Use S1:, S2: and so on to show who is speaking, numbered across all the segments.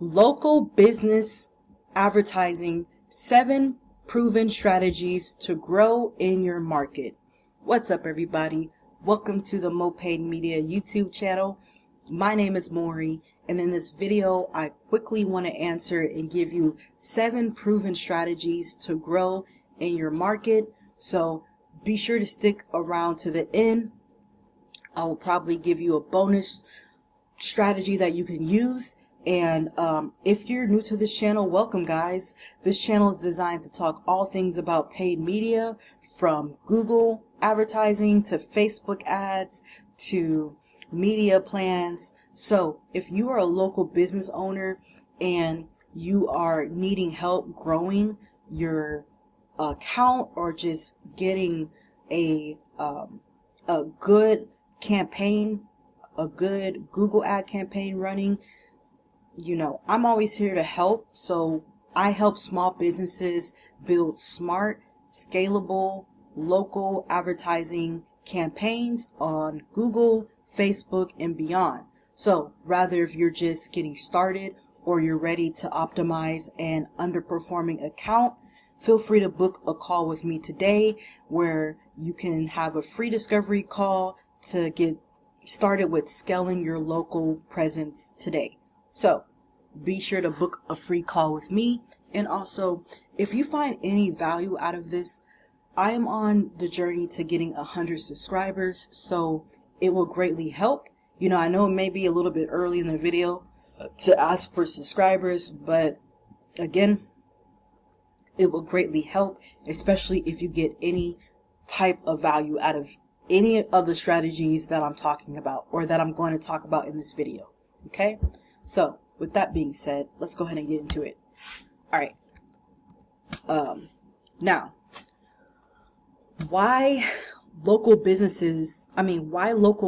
S1: Local business advertising, 7 proven strategies to grow in your market. What's up, everybody? Welcome to the Mo Paid Media YouTube channel. My name is Maury, and in this video, I quickly want to answer and give you 7 proven strategies to grow in your market. So be sure to stick around to the end. I will probably give you a bonus strategy that you can use. And if you're new to this channel, welcome, guys. This channel is designed to talk all things about paid media, from Google advertising to Facebook ads to media plans. So if you are a local business owner and you are needing help growing your account, or just getting a good campaign, a good Google ad campaign running, I'm always here to help. So I help small businesses build smart, scalable, local advertising campaigns on Google, Facebook, and beyond. So rather, if you're just getting started or you're ready to optimize an underperforming account, feel free to book a call with me today, where you can have a free discovery call to get started with scaling your local presence today. So be sure to book a free call with me. And also, if you find any value out of this, I am on the journey to getting 100 subscribers, so it will greatly help. I know it may be a little bit early in the video to ask for subscribers, but again, it will greatly help, especially if you get any type of value out of any of the strategies that I'm talking about, or that I'm going to talk about in this video. Okay, so with that being said, let's go ahead and get into it. All right. Now, why local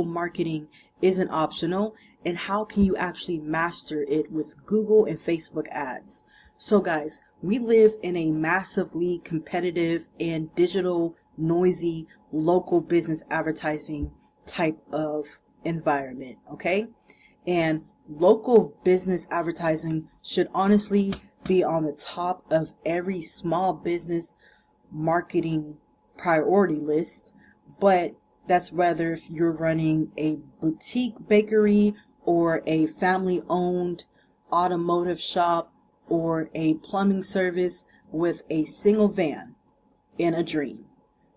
S1: marketing isn't optional, and how can you actually master it with Google and Facebook ads? So guys, we live in a massively competitive and digital, noisy local business advertising type of environment, okay? And local business advertising should honestly be on the top of every small business marketing priority list, but that's whether if you're running a boutique bakery or a family-owned automotive shop or a plumbing service with a single van and a dream.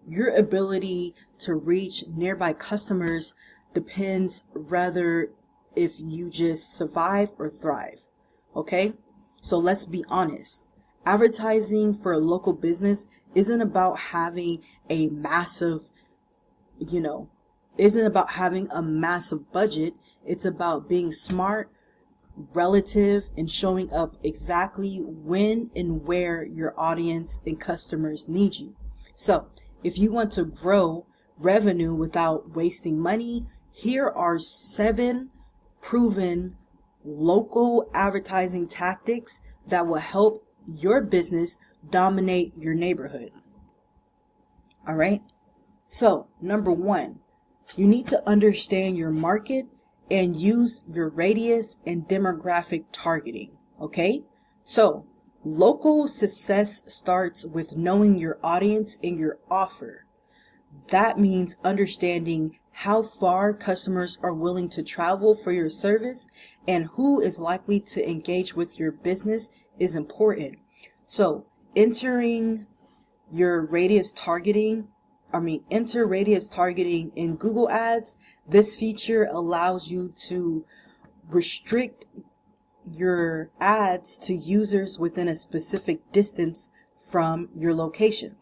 S1: Your ability to reach nearby customers depends rather if you just survive or thrive. Okay? So let's be honest. Advertising for a local business isn't about having a massive, budget. It's about being smart, relative, and showing up exactly when and where your audience and customers need you. So if you want to grow revenue without wasting money, here are 7 proven local advertising tactics that will help your business dominate your neighborhood. All right. So number 1, you need to understand your market and use your radius and demographic targeting. Okay. So local success starts with knowing your audience and your offer. That means understanding how far customers are willing to travel for your service and who is likely to engage with your business is important. So enter radius targeting in Google Ads. This feature allows you to restrict your ads to users within a specific distance from your location.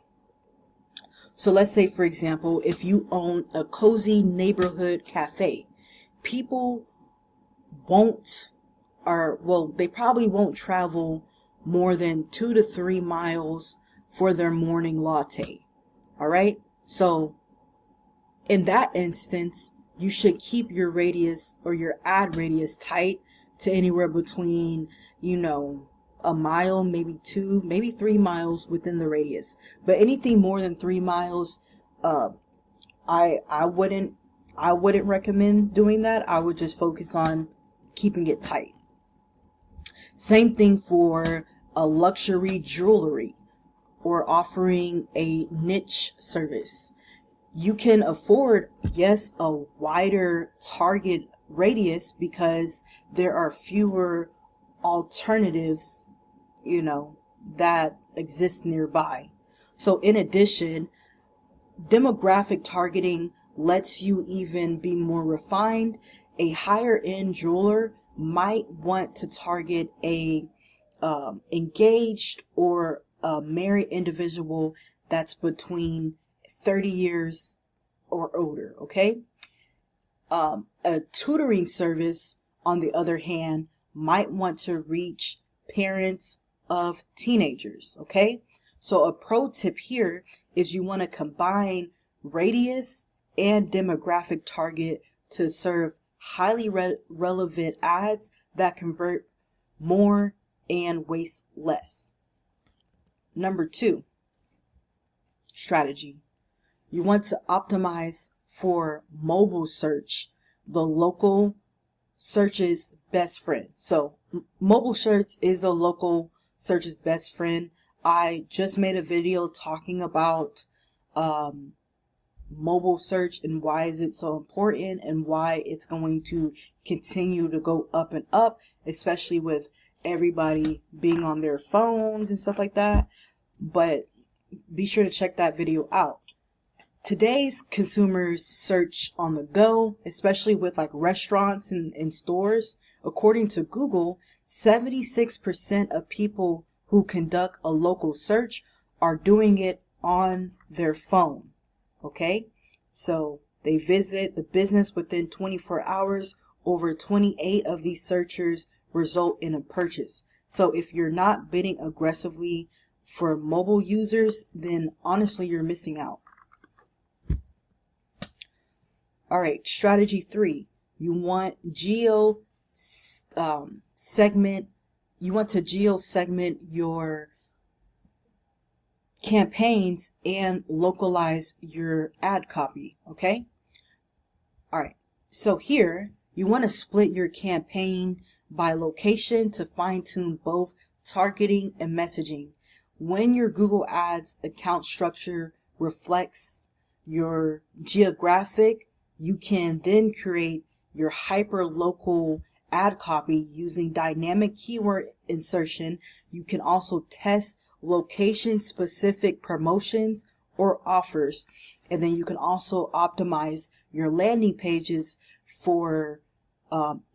S1: So let's say, for example, if you own a cozy neighborhood cafe, people they probably won't travel more than 2 to 3 miles for their morning latte. All right. So in that instance, you should keep your radius or your ad radius tight to anywhere between, a mile, maybe 2, maybe 3 miles within the radius. But anything more than 3 miles, I wouldn't recommend doing that. I would just focus on keeping it tight. Same thing for a luxury jewelry or offering a niche service. You can afford, yes, a wider target radius because there are fewer alternatives, that exist nearby. So in addition, demographic targeting lets you even be more refined. A higher end jeweler might want to target a engaged or a married individual that's between 30 years or older, okay? A tutoring service, on the other hand, might want to reach parents of teenagers, okay? So a pro tip here is you want to combine radius and demographic target to serve highly relevant ads that convert more and waste less. Number 2, strategy. You want to optimize for mobile search, the local search's best friend. So mobile search is the local search's best friend. I just made a video talking about mobile search and why is it so important and why it's going to continue to go up and up, especially with everybody being on their phones and stuff like that. But be sure to check that video out. Today's consumers search on the go, especially with like restaurants and stores. According to Google, 76% of people who conduct a local search are doing it on their phone. Okay, so they visit the business within 24 hours. Over 28 of these searchers result in a purchase. So if you're not bidding aggressively for mobile users, then honestly, you're missing out. All right, strategy 3. You want segment. You want to geo segment your campaigns and localize your ad copy. Okay. All right. So here you want to split your campaign by location to fine tune both targeting and messaging. When your Google Ads account structure reflects your geographic, you can then create your hyper local ad copy using dynamic keyword insertion. You can also test location specific promotions or offers, and then you can also optimize your landing pages for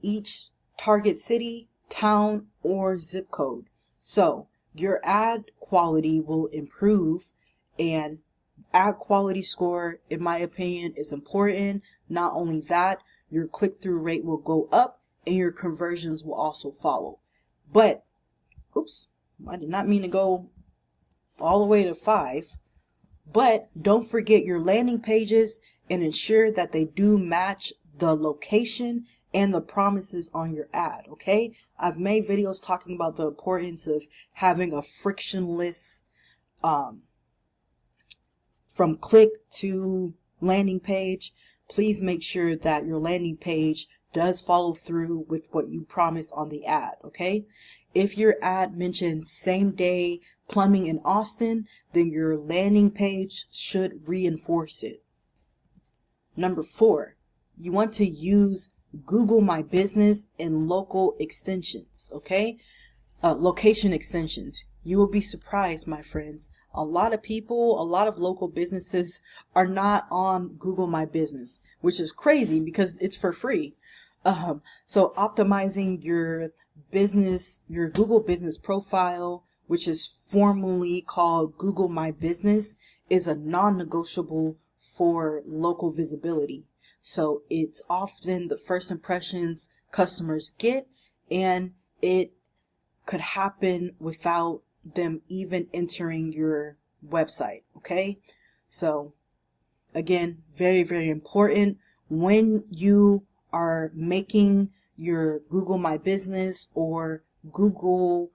S1: each target city, town, or zip code. So your ad quality will improve, and ad quality score, in my opinion, is important. Not only that, your click-through rate will go up and your conversions will also follow. But, oops, I did not mean to go all the way to 5. But don't forget your landing pages and ensure that they do match the location and the promises on your ad, okay? I've made videos talking about the importance of having a frictionless from click to landing page. Please make sure that your landing page does follow through with what you promise on the ad, okay? If your ad mentions same day plumbing in Austin, then your landing page should reinforce it. Number 4, you want to use Google My Business and local extensions, okay? Location extensions. You will be surprised, my friends. A lot of people, a lot of local businesses are not on Google My Business, which is crazy because it's for free. So optimizing your business, your Google business profile, which is formally called Google My Business, is a non-negotiable for local visibility. So it's often the first impressions customers get, and it could happen without them even entering your website. Okay, so again, very, very important when you are making your Google My Business or Google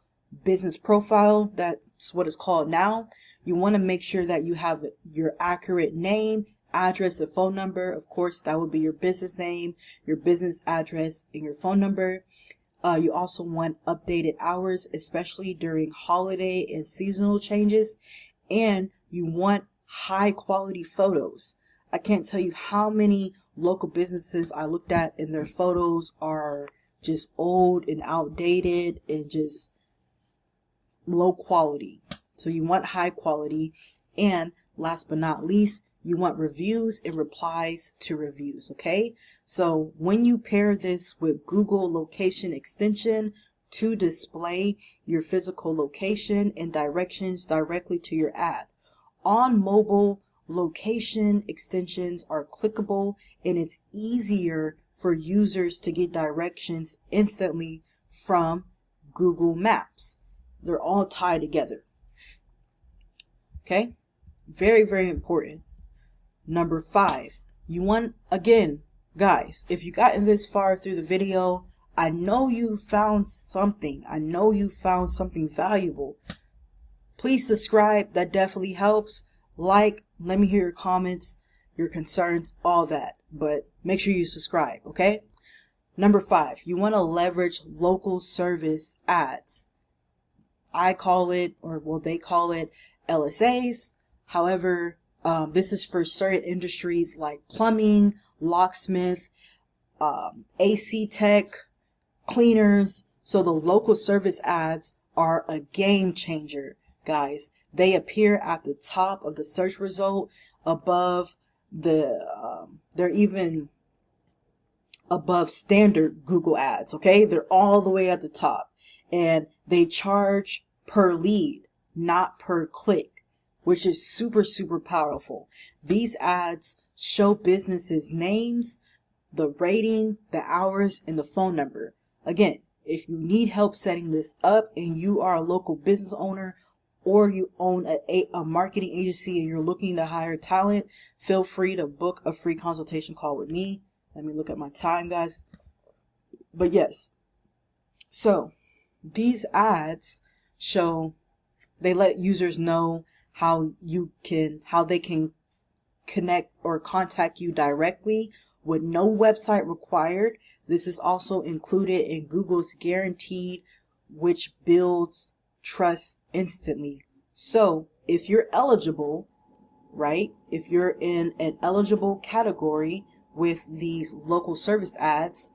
S1: business profile, that's what it's called now. You want to make sure that you have your accurate name, address, and phone number. Of course, that would be your business name, your business address, and your phone number. You also want updated hours, especially during holiday and seasonal changes. And you want high quality photos. I can't tell you how many local businesses I looked at and their photos are just old and outdated and just low quality. So you want high quality. And last but not least, you want reviews and replies to reviews, okay? So when you pair this with Google location extension to display your physical location and directions directly to your ad. On mobile, location extensions are clickable and it's easier for users to get directions instantly from Google Maps. They're all tied together. Okay? Very, very important. Number 5, you want, again, guys, if you gotten this far through the video, I know you found something. I know you found something valuable. Please subscribe. That definitely helps. Like, let me hear your comments, your concerns, all that. But make sure you subscribe, okay? Number 5, you want to leverage local service ads. I call it, or well, they call it LSAs. However, this is for certain industries like plumbing, locksmith, AC tech, cleaners. So the local service ads are a game changer, guys. They appear at the top of the search result above the, they're even above standard Google ads, okay? They're all the way at the top. And they charge per lead, not per click, which is super, super powerful. These ads show businesses names, the rating, the hours, and the phone number. Again, if you need help setting this up and you are a local business owner or you own a marketing agency and you're looking to hire talent, feel free to book a free consultation call with me. Let me look at my time, guys. But yes, so these ads show, they let users know how they can connect or contact you directly with no website required. This is also included in Google's guaranteed, which builds trust instantly. So if you're eligible, right? If you're in an eligible category with these local service ads,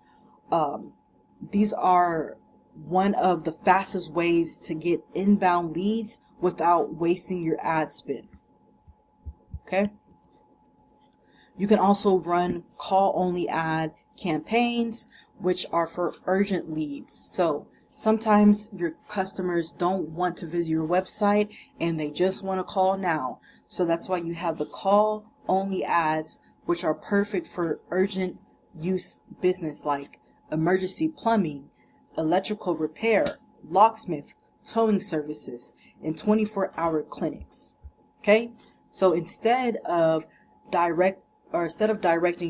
S1: these are one of the fastest ways to get inbound leads without wasting your ad spend. Okay? You can also run call-only ad campaigns, which are for urgent leads. So sometimes your customers don't want to visit your website and they just want to call now. So that's why you have the call-only ads, which are perfect for urgent use business like emergency plumbing, electrical repair, locksmith, towing services, and 24-hour clinics. Okay? So instead of directing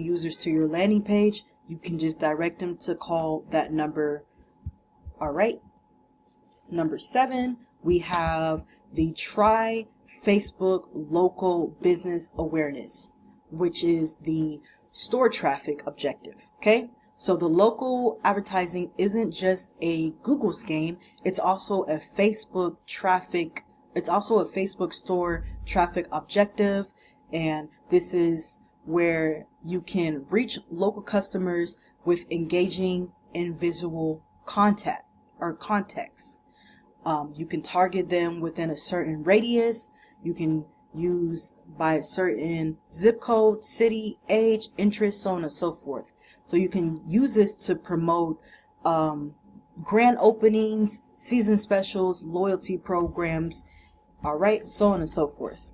S1: users to your landing page, you can just direct them to call that number. All right. Number 7, we have the Try Facebook Local Business Awareness, which is the store traffic objective. Okay. So the local advertising isn't just a Google game, it's also a Facebook store traffic objective, and this is where you can reach local customers with engaging and visual contact or context. You can target them within a certain radius. You can use by a certain zip code, city, age, interest, so on and so forth. So you can use this to promote grand openings, season specials, loyalty programs, all right, so on and so forth.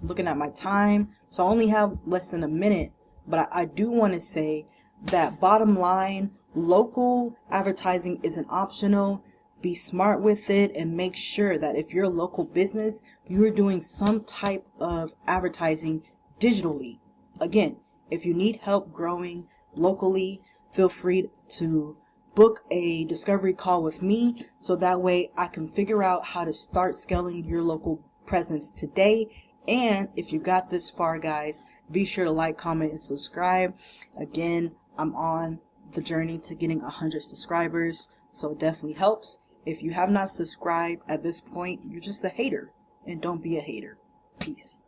S1: Looking at my time, so I only have less than a minute, but I do want to say that bottom line, local advertising isn't optional. Be smart with it and make sure that if you're a local business, you're doing some type of advertising digitally. Again, if you need help growing locally, feel free to book a discovery call with me so that way I can figure out how to start scaling your local presence today. And if you got this far, guys, be sure to like, comment, and subscribe. Again, I'm on the journey to getting 100 subscribers. So it definitely helps. If you have not subscribed at this point, you're just a hater, and don't be a hater. Peace.